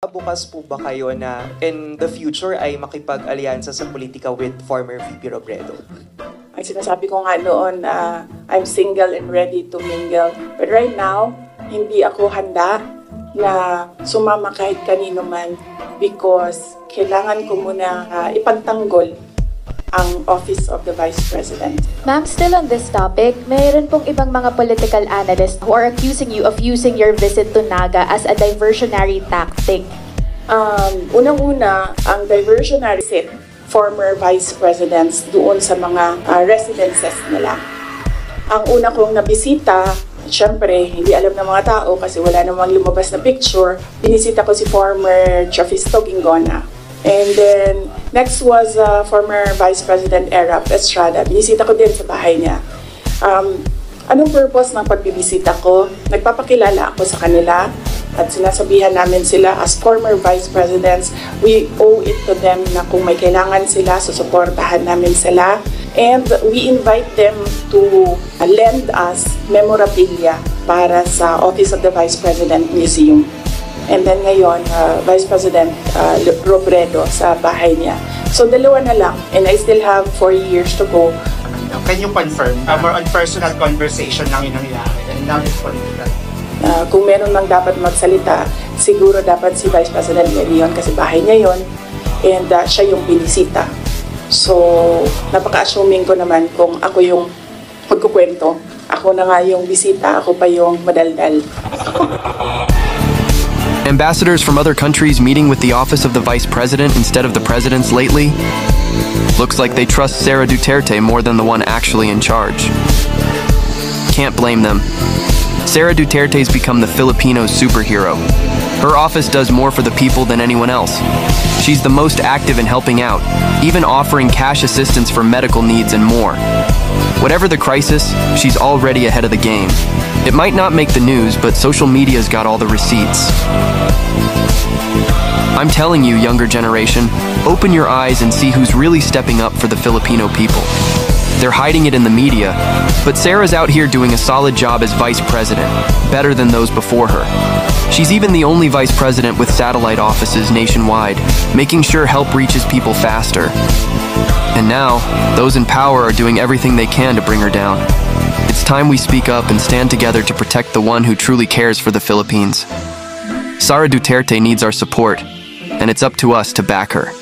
nakabukas po ba kayo na in the future ay makipag-alyansa sa politika with former VP Robredo? Ang sinasabi ko nga noon na I'm single and ready to mingle. But right now, hindi ako handa na sumama kahit kanino man because kailangan ko muna ipagtanggol ang Office of the Vice President. Ma'am, still on this topic, mayroon pong ibang mga political analysts who are accusing you of using your visit to Naga as a diversionary tactic. Unang-una, ang diversionary visit former vice presidents doon sa mga residences nila. Ang una kong nabisita, syempre, hindi alam ng mga tao kasi wala namang lumabas na picture, binisita ko si former Chafisto Ginggona. And then, next was former Vice President Erap Estrada. Binisita ko din sa bahay niya. Anong purpose ng pagbibisita ko? Nagpapakilala ako sa kanila at sinasabihan namin sila as former Vice Presidents, we owe it to them na kung may kailangan sila, susuportahan namin sila. And we invite them to lend us memorabilia para sa Office of the Vice President Museum. And then ngayon, Vice President Robredo sa bahay niya. So dalawa na lang, and I still have 4 years to go. Can you confirm? More on personal conversation lang yung nangyayari and now it's political. Kung meron lang dapat magsalita, siguro dapat si Vice President Leon kasi bahay niya yon and siya yung binisita. So, napaka-assuming ko naman kung ako yung magkukwento. Ako na nga yung bisita, ako pa yung madaldal. Ambassadors from other countries meeting with the office of the vice president instead of the president's lately? Looks like they trust Sara Duterte more than the one actually in charge. Can't blame them. Sara Duterte's become the Filipino superhero. Her office does more for the people than anyone else. She's the most active in helping out, even offering cash assistance for medical needs and more. Whatever the crisis, she's already ahead of the game. It might not make the news, but social media's got all the receipts. I'm telling you, younger generation, open your eyes and see who's really stepping up for the Filipino people. They're hiding it in the media, but Sara's out here doing a solid job as vice president, better than those before her. She's even the only vice president with satellite offices nationwide, making sure help reaches people faster. And now, those in power are doing everything they can to bring her down. It's time we speak up and stand together to protect the one who truly cares for the Philippines. Sara Duterte needs our support, and it's up to us to back her.